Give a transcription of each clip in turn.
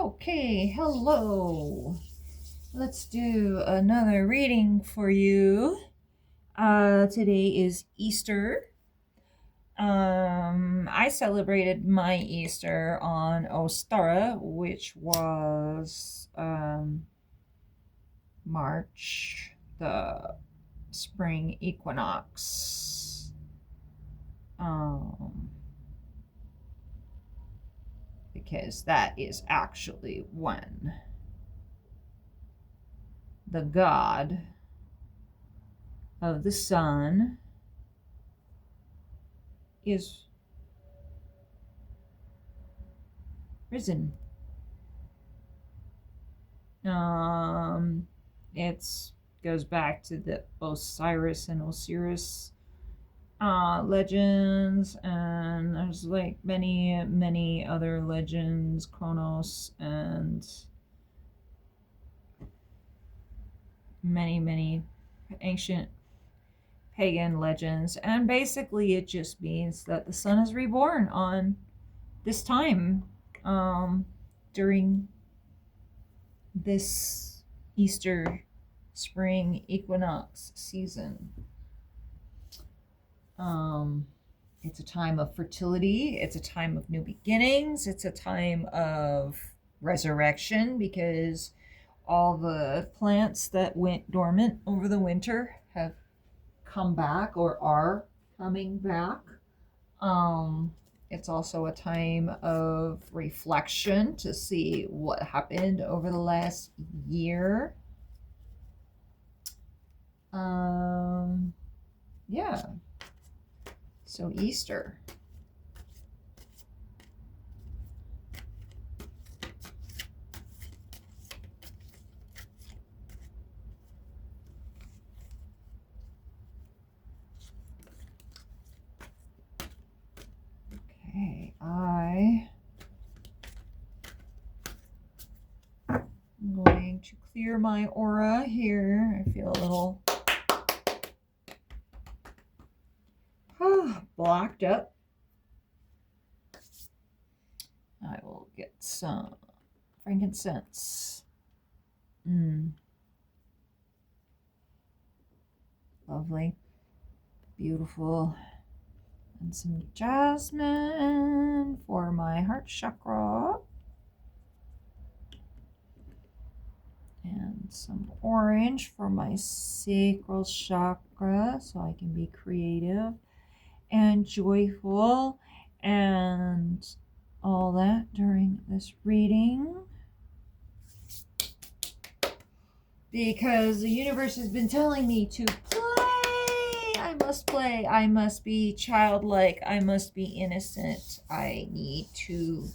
Okay, hello. Let's do another reading for you. Today is Easter. I celebrated my Easter on Ostara, which was March, the spring equinox. Because that is actually when the god of the sun is risen. It's goes back to the Osiris and Osiris legends, and there's like many other legends, Kronos, and many ancient pagan legends. And basically it just means that the sun is reborn on this time, during this Easter spring equinox season. It's a time of fertility, it's a time of new beginnings, it's a time of resurrection, because all the plants that went dormant over the winter have come back or are coming back. It's also a time of reflection to see what happened over the last year. Yeah. So Easter. Okay, I'm going to clear my aura here. I feel a little blocked up. I will get some frankincense. Lovely. Beautiful. And some jasmine for my heart chakra. And some orange for my sacral chakra, so I can be creative and joyful and all that during this reading. Because the universe has been telling me to play. I must play. I must be childlike. I must be innocent. I need to,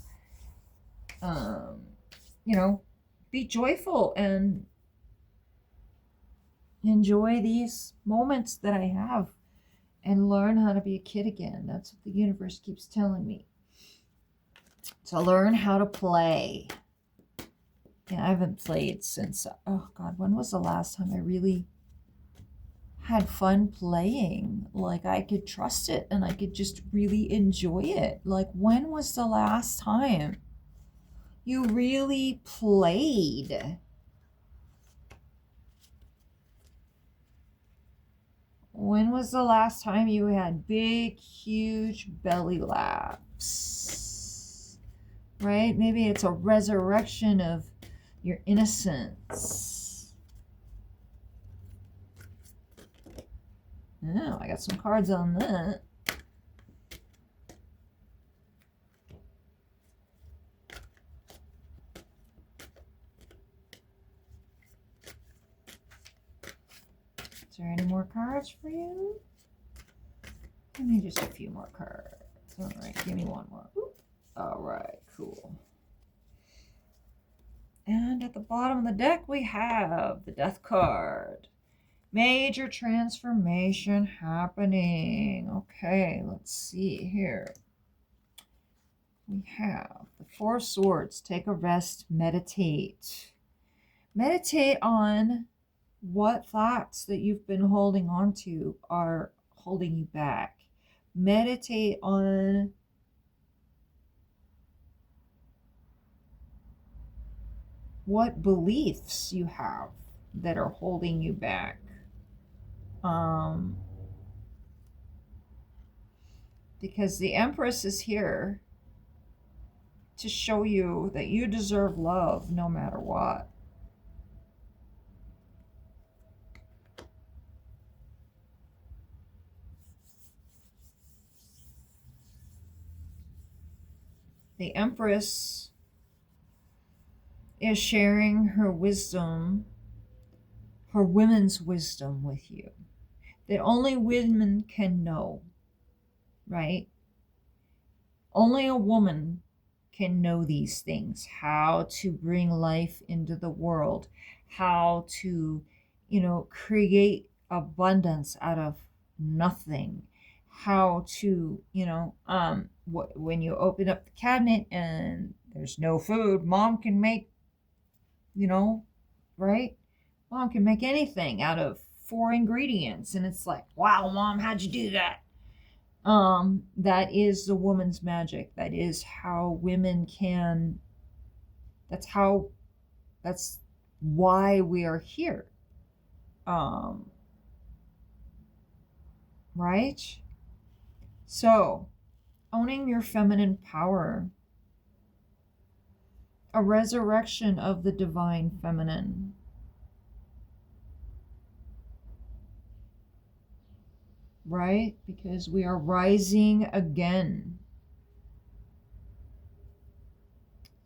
be joyful and enjoy these moments that I have and learn how to be a kid again. That's what the universe keeps telling me. To learn how to play. And I haven't played since, oh God, when was the last time I really had fun playing? Like I could trust it and I could just really enjoy it. Like when was the last time you really played? When was the last time you had big, huge belly laughs? Right? Maybe it's a resurrection of your innocence. Oh, I got some cards on that. Is there any more cards for you? Give me just a few more cards. All right, give me one more. Ooh. All right, cool. And at the bottom of the deck, we have the Death card. Major transformation happening. Okay, let's see here. We have the Four of Swords. Take a rest, meditate. Meditate on what thoughts that you've been holding on to are holding you back. Meditate on what beliefs you have that are holding you back. Because the Empress is here to show you that you deserve love no matter what. The Empress is sharing her wisdom, her women's wisdom with you, that only women can know, right? Only a woman can know these things, how to bring life into the world, how to, create abundance out of nothing, how to, when you open up the cabinet and there's no food, mom can make, right? Mom can make anything out of 4 ingredients. And it's like, wow, mom, how'd you do that? That is the woman's magic. That is how women can, that's why we are here. Right? So, owning your feminine power, a resurrection of the divine feminine. Right? Because we are rising again.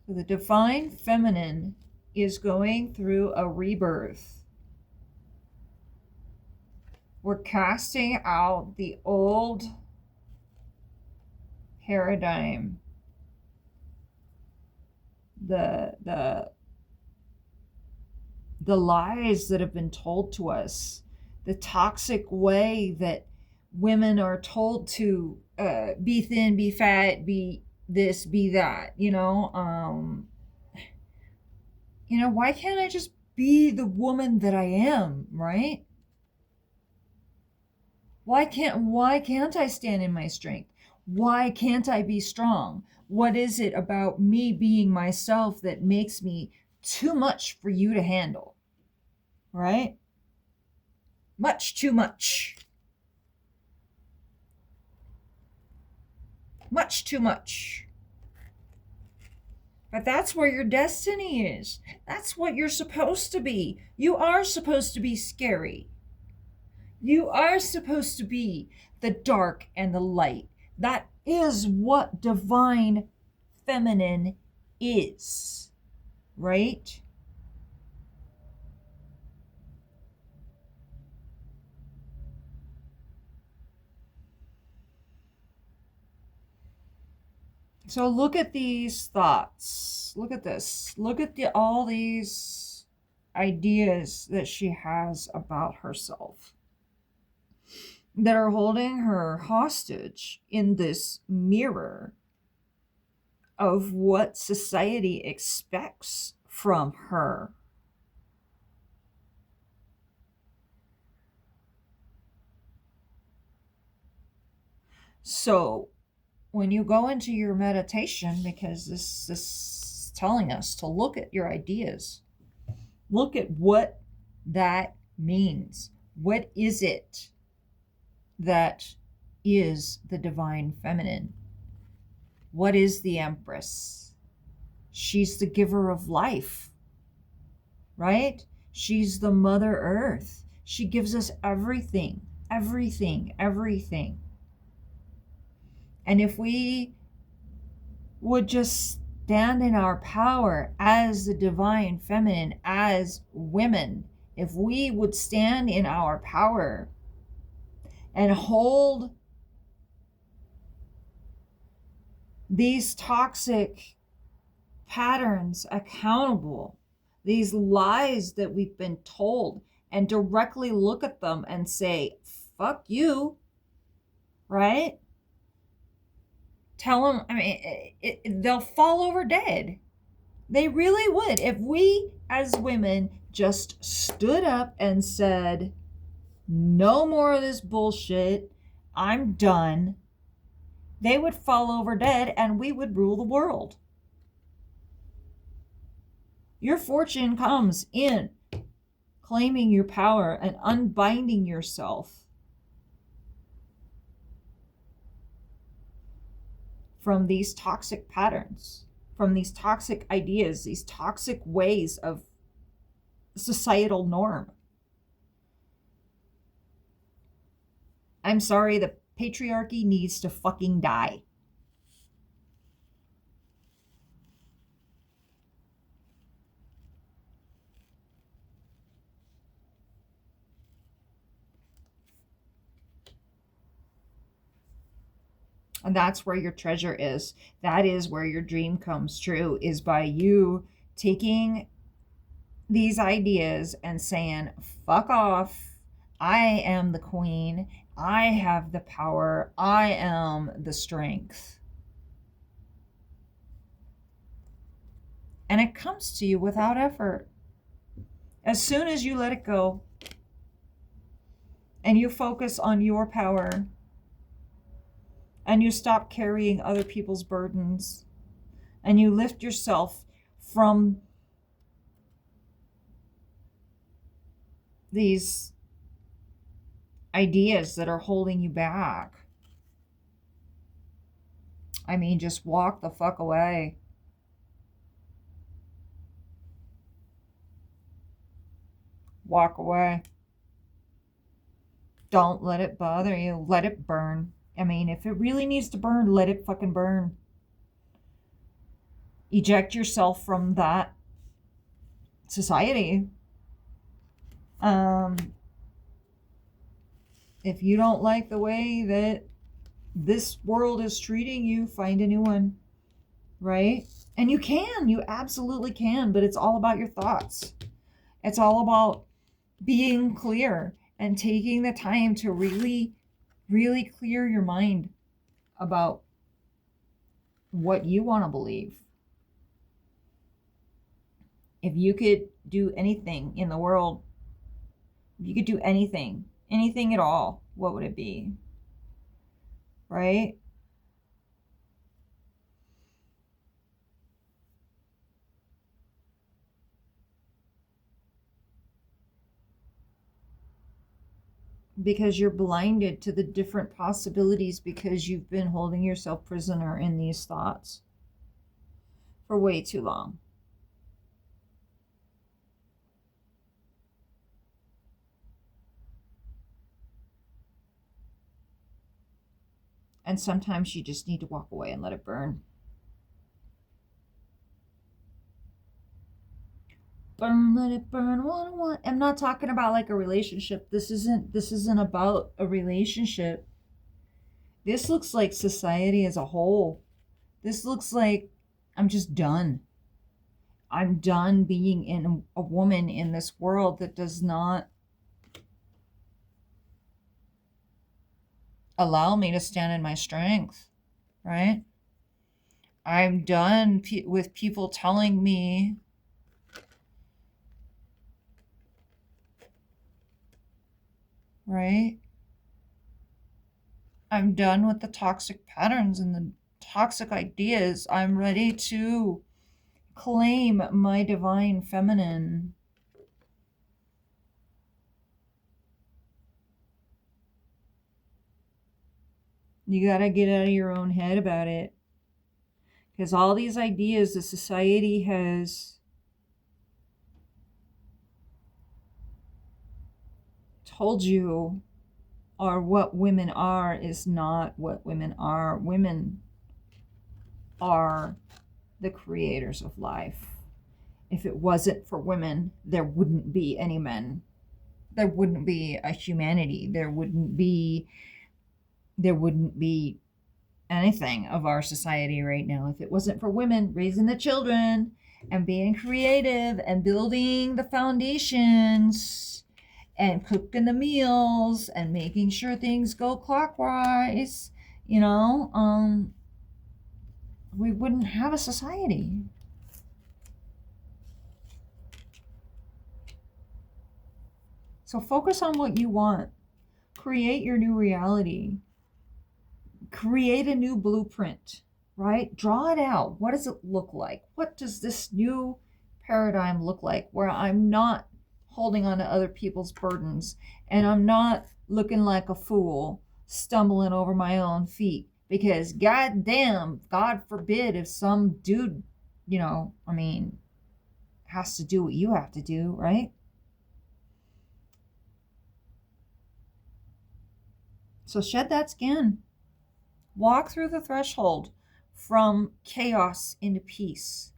So the divine feminine is going through a rebirth. We're casting out the old paradigm, the lies that have been told to us, the toxic way that women are told to be thin, be fat, be this, be that, why can't I just be the woman that I am, right? Why can't I stand in my strength? Why can't I be strong? What is it about me being myself that makes me too much for you to handle? Right? Much too much. Much too much. But that's where your destiny is. That's what you're supposed to be. You are supposed to be scary. You are supposed to be the dark and the light. That is what divine feminine is, right? So look at these thoughts. Look at this. Look at all these ideas that she has about herself that are holding her hostage in this mirror of what society expects from her. So when you go into your meditation, because this is telling us to look at your ideas, look at what that means. What is it that is the divine feminine? What is the Empress? She's the giver of life, right? She's the Mother Earth. She gives us everything, everything, everything. And if we would just stand in our power as the divine feminine, as women, if we would stand in our power and hold these toxic patterns accountable, these lies that we've been told, and directly look at them and say, fuck you, right? Tell them, they'll fall over dead. They really would. If we as women just stood up and said, no more of this bullshit, I'm done, they would fall over dead and we would rule the world. Your fortune comes in claiming your power and unbinding yourself from these toxic patterns, from these toxic ideas, these toxic ways of societal norm. I'm sorry, the patriarchy needs to fucking die. And that's where your treasure is. That is where your dream comes true, is by you taking these ideas and saying, fuck off. I am the queen. I have the power. I am the strength. And it comes to you without effort. As soon as you let it go and you focus on your power and you stop carrying other people's burdens and you lift yourself from these ideas that are holding you back. I mean, just walk the fuck away. Walk away. Don't let it bother you. Let it burn. I mean, if it really needs to burn, let it fucking burn. Eject yourself from that society. If you don't like the way that this world is treating you, find a new one, right? And you absolutely can, but it's all about your thoughts. It's all about being clear and taking the time to really, really clear your mind about what you want to believe. If you could do anything in the world, if you could do anything at all, what would it be? Right? Because you're blinded to the different possibilities because you've been holding yourself prisoner in these thoughts for way too long. And sometimes you just need to walk away and let it burn. Burn, let it burn, 101. I'm not talking about like a relationship. This isn't about a relationship. This looks like society as a whole. This looks like I'm just done. I'm done being in a woman in this world that does not allow me to stand in my strength, right? I'm done with people telling me right? I'm done with the toxic patterns and the toxic ideas. I'm ready to claim my divine feminine. You got to get out of your own head about it. Because all these ideas the society has told you are what women are is not what women are. Women are the creators of life. If it wasn't for women, there wouldn't be any men. There wouldn't be a humanity. There wouldn't be anything of our society right now if it wasn't for women raising the children and being creative and building the foundations and cooking the meals and making sure things go clockwise, we wouldn't have a society. So focus on what you want. Create your new reality. Create a new blueprint, right? Draw it out. What does it look like? What does this new paradigm look like, where I'm not holding on to other people's burdens and I'm not looking like a fool stumbling over my own feet? Because goddamn, God forbid if some dude, has to do what you have to do, right? So shed that skin. Walk through the threshold from chaos into peace.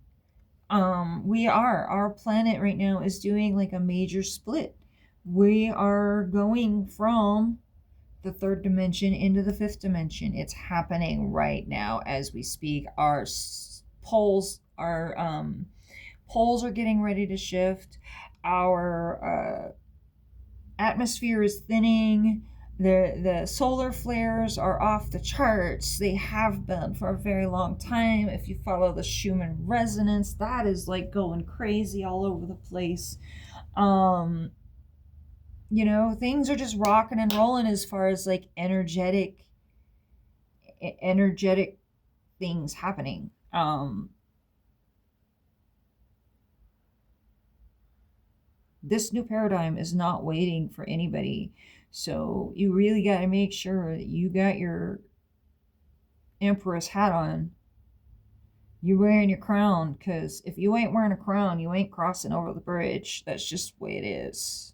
Our planet right now is doing like a major split. We are going from the third dimension into the fifth dimension. It's happening right now as we speak. Our poles are getting ready to shift. Our atmosphere is thinning. The solar flares are off the charts. They have been for a very long time. If you follow the Schumann resonance, that is like going crazy all over the place. Things are just rocking and rolling as far as like energetic things happening. This new paradigm is not waiting for anybody. So you really got to make sure that you got your Empress hat on. You're wearing your crown, because if you ain't wearing a crown, you ain't crossing over the bridge. That's just the way it is.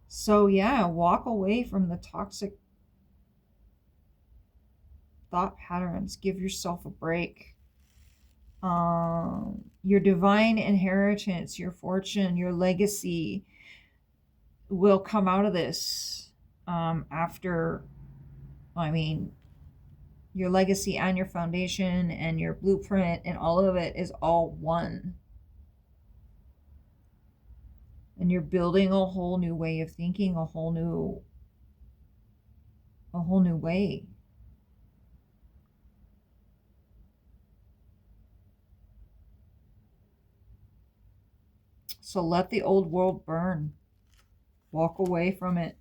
So yeah, walk away from the toxic thought patterns. Give yourself a break. Your divine inheritance, your fortune, your legacy will come out of this after, your legacy and your foundation and your blueprint and all of it is all one. And you're building a whole new way of thinking, a whole new way. So let the old world burn. Walk away from it.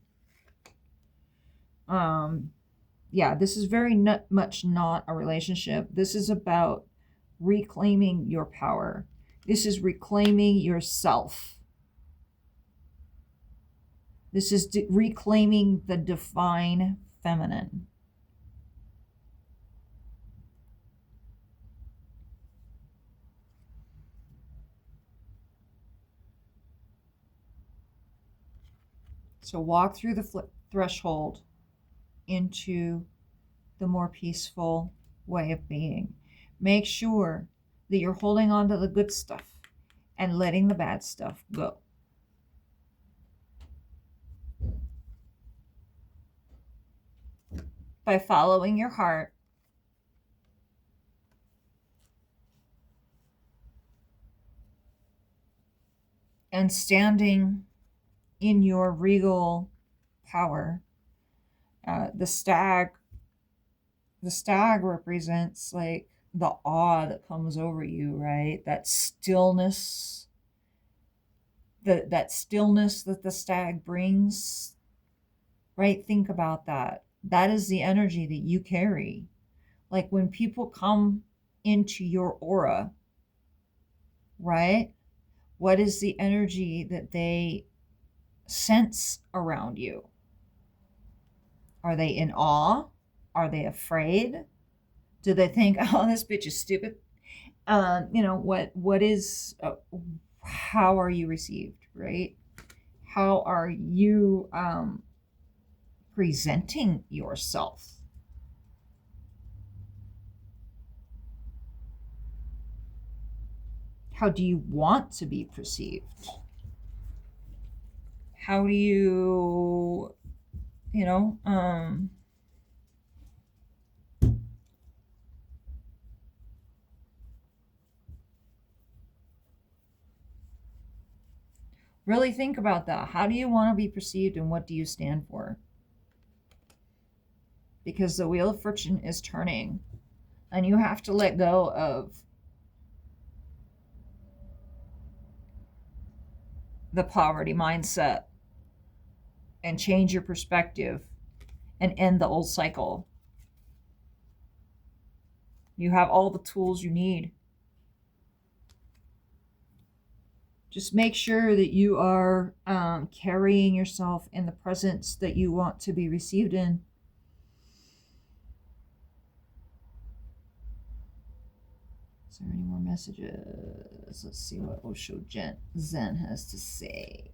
This is very much not a relationship. This is about reclaiming your power. This is reclaiming yourself. This is reclaiming the divine feminine. So walk through the threshold into the more peaceful way of being. Make sure that you're holding on to the good stuff and letting the bad stuff go. By following your heart and standing in your regal power. The stag represents like the awe that comes over you, right? That stillness, that stillness that the stag brings, right? Think about that. That is the energy that you carry. Like when people come into your aura, right? What is the energy that they sense around you? Are they in awe? Are they afraid? Do they think, oh, this bitch is stupid? What is, how are you received, right? How are you presenting yourself? How do you want to be perceived? How do you, really think about that. How do you want to be perceived and what do you stand for? Because the wheel of fortune is turning and you have to let go of the poverty mindset and change your perspective and end the old cycle. You have all the tools you need. Just make sure that you are carrying yourself in the presence that you want to be received in. Is there any more messages? Let's see what Osho Zen has to say.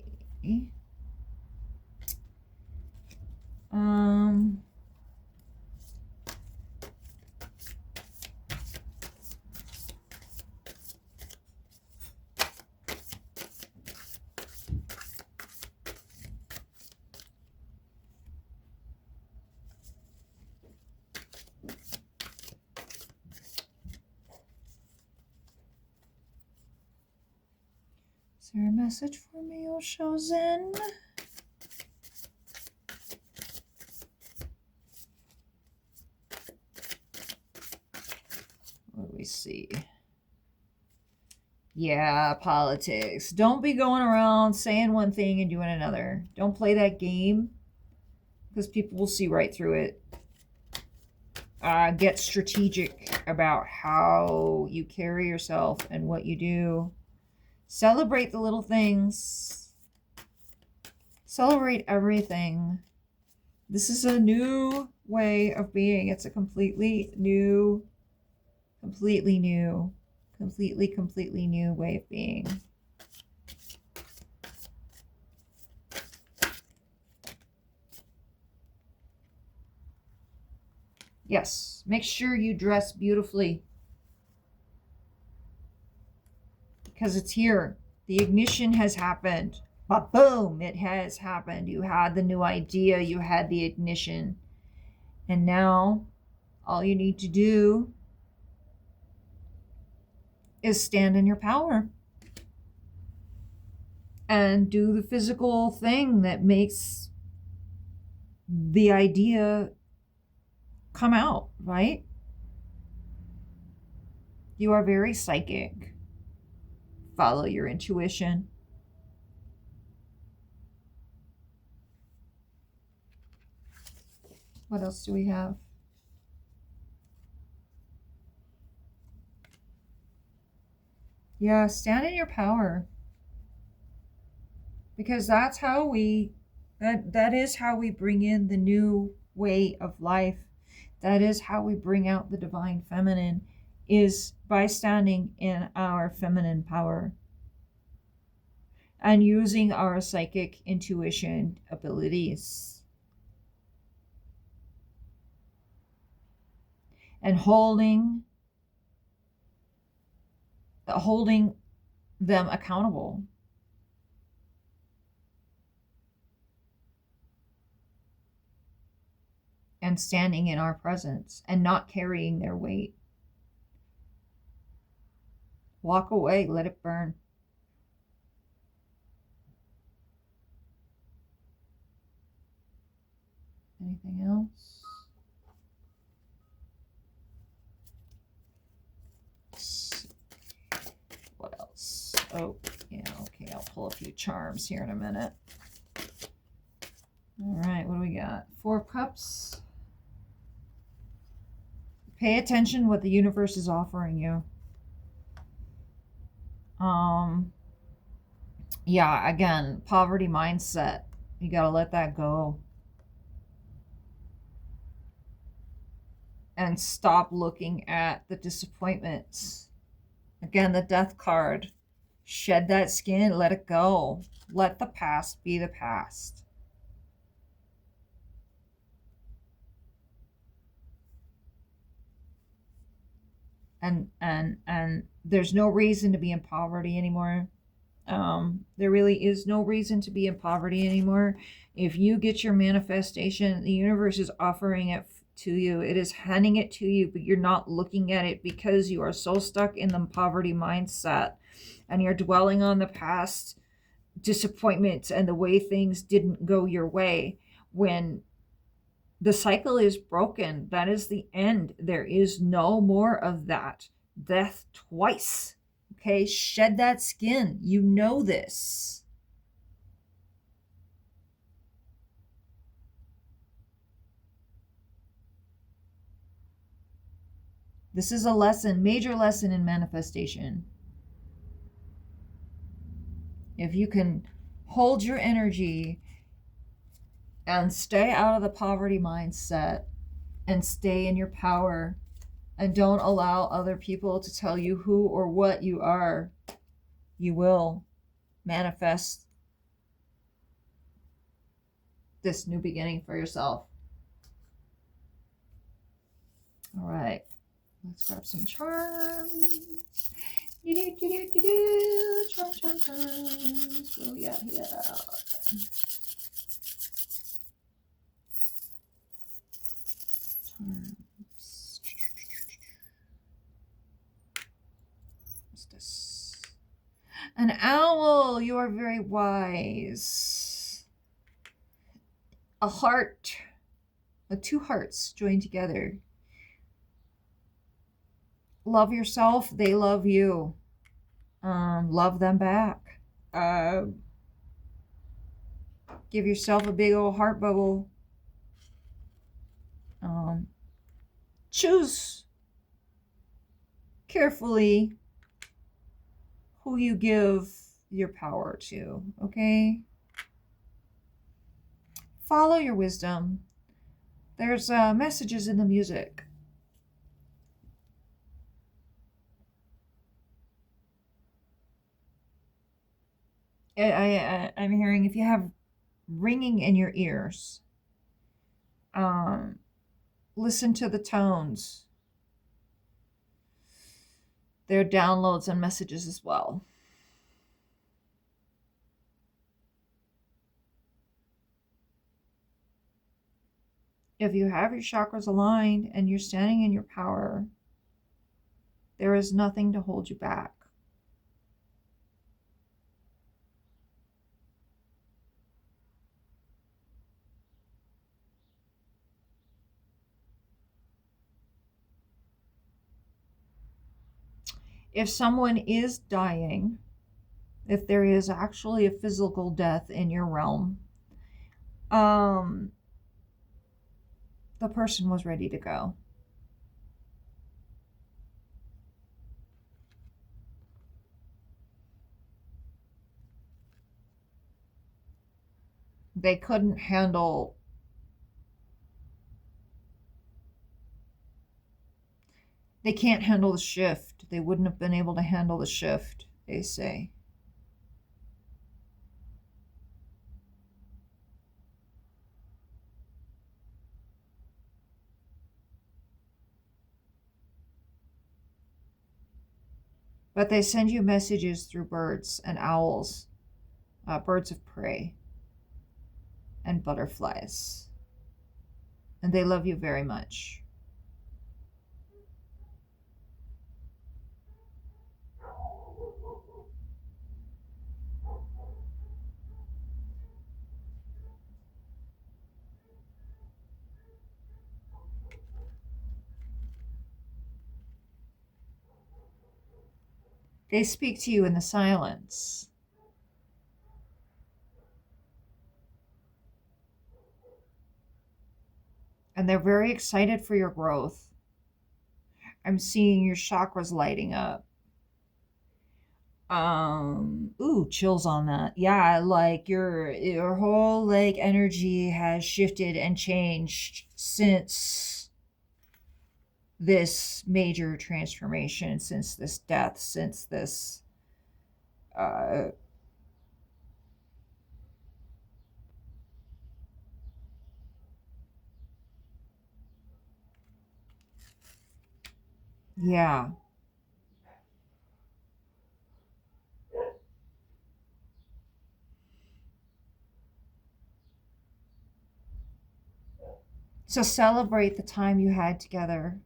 Is there a message for me, Osho Zen? What do we see? Yeah, politics. Don't be going around saying one thing and doing another. Don't play that game, because people will see right through it. Get strategic about how you carry yourself and what you do. Celebrate the little things. Celebrate everything. This is a new way of being. It's a completely new way of being. Yes, make sure you dress beautifully, because it's here. The ignition has happened. But boom, it has happened. You had the new idea, you had the ignition. And now all you need to do is stand in your power and do the physical thing that makes the idea come out, right? You are very psychic. Follow your intuition. What else do we have? Yeah, stand in your power. Because that's how that is how we bring in the new way of life. That is how we bring out the divine feminine, is by standing in our feminine power and using our psychic intuition abilities and holding them accountable. And standing in our presence and not carrying their weight. Walk away, let it burn. Anything else? What else? Oh, yeah, okay, I'll pull a few charms here in a minute. All right, what do we got? 4 of Cups. Pay attention what the universe is offering you. Yeah, again, poverty mindset. You got to let that go. And stop looking at the disappointments. Again, the Death card. Shed that skin, let it go. Let the past be the past. And there's no reason to be in poverty anymore. There really is no reason to be in poverty anymore. If you get your manifestation, the universe is offering it to you. It is handing it to you, but you're not looking at it because you are so stuck in the poverty mindset and you're dwelling on the past disappointments and the way things didn't go your way. When the cycle is broken, that is the end. There is no more of that. Death twice. Okay, shed that skin. You know this. This is a lesson, major lesson in manifestation. If you can hold your energy and stay out of the poverty mindset and stay in your power and don't allow other people to tell you who or what you are, you will manifest this new beginning for yourself. All right, let's grab some charms. Charms. What do we got here? Charms. What's this? An owl. You are very wise. A heart. Two hearts joined together. Love yourself. They love you. Love them back. Give yourself a big old heart bubble. Choose carefully who you give your power to, okay? Follow your wisdom. There's messages in the music. I'm hearing if you have ringing in your ears, listen to the tones. There are downloads and messages as well. If you have your chakras aligned and you're standing in your power, there is nothing to hold you back. If someone is dying, if there is actually a physical death in your realm, the person was ready to go. They couldn't handle they can't handle the shift. They wouldn't have been able to handle the shift, they say. But they send you messages through birds and owls, birds of prey, and butterflies. And they love you very much. They speak to you in the silence. And they're very excited for your growth. I'm seeing your chakras lighting up. Chills on that. Yeah, like your whole like energy has shifted and changed since this major transformation, since this death, since this yeah. So celebrate the time you had together.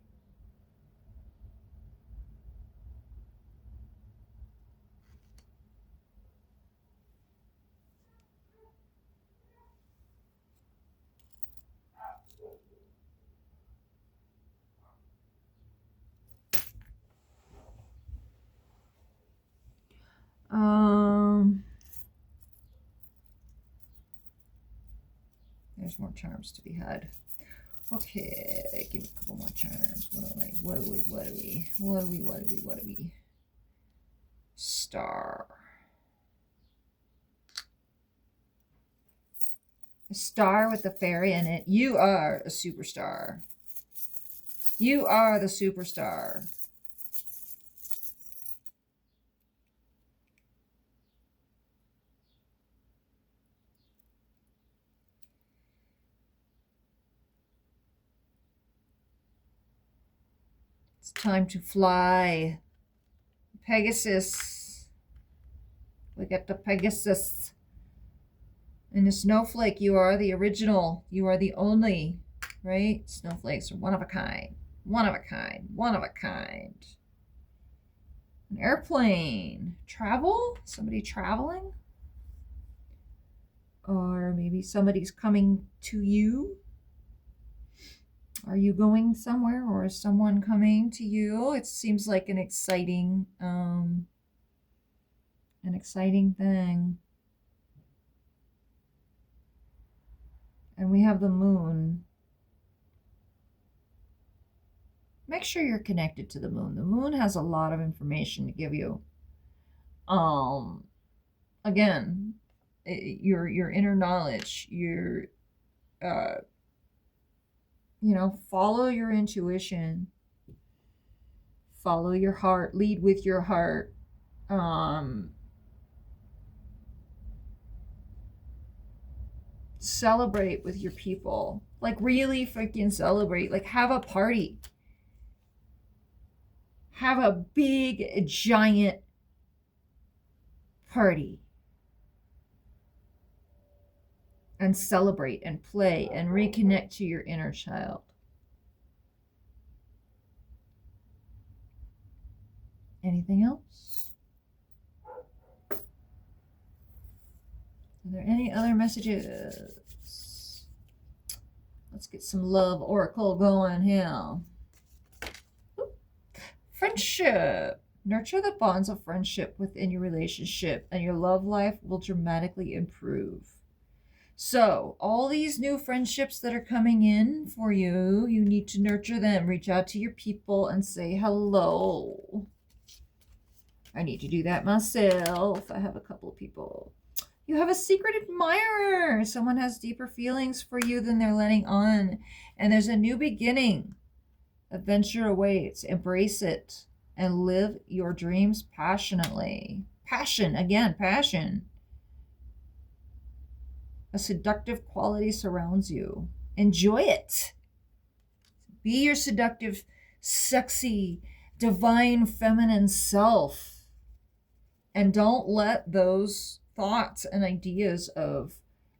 There's more charms to be had. Okay, give me a couple more charms. What do I What are we? Star. A star with the fairy in it. You are a superstar. You are the superstar. It's time to fly. Pegasus. We get the Pegasus. And the snowflake, you are the original. You are the only, right? Snowflakes are one of a kind. One of a kind. One of a kind. An airplane. Travel? Somebody traveling? Or maybe somebody's coming to you. Are you going somewhere, or is someone coming to you? It seems like an exciting thing. And we have the moon. Make sure you're connected to the moon. The moon has a lot of information to give you. Again, your inner knowledge, your follow your intuition, follow your heart, lead with your heart. Celebrate with your people. Like, really freaking celebrate. Like, have a party. Have a big, giant party. And celebrate and play and reconnect to your inner child. Anything else? Are there any other messages? Let's get some love oracle going here. Friendship. Nurture the bonds of friendship within your relationship, and your love life will dramatically improve. So, all these new friendships that are coming in for you, you need to nurture them. Reach out to your people and say hello. I need to do that myself. I have a couple of people. You have a secret admirer. Someone has deeper feelings for you than they're letting on. And there's a new beginning. Adventure awaits. Embrace it and live your dreams passionately. Passion, again, passion. A seductive quality surrounds you. Enjoy it. Be your seductive, sexy, divine, feminine self. And don't let those thoughts and ideas of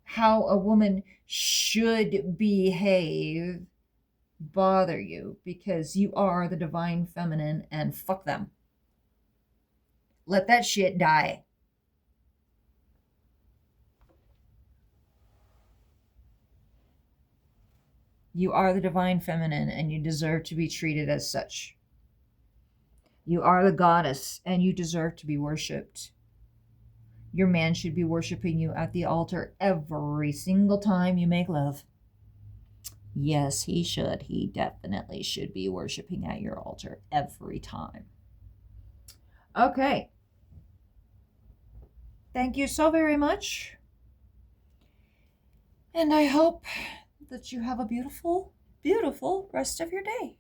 how a woman should behave bother you, because you are the divine feminine, and fuck them. Let that shit die. You are the divine feminine, and you deserve to be treated as such. You are the goddess, and you deserve to be worshipped. Your man should be worshiping you at the altar every single time you make love. Yes, he should. He definitely should be worshiping at your altar every time. Okay. Thank you so very much. And I hope that you have a beautiful, beautiful rest of your day.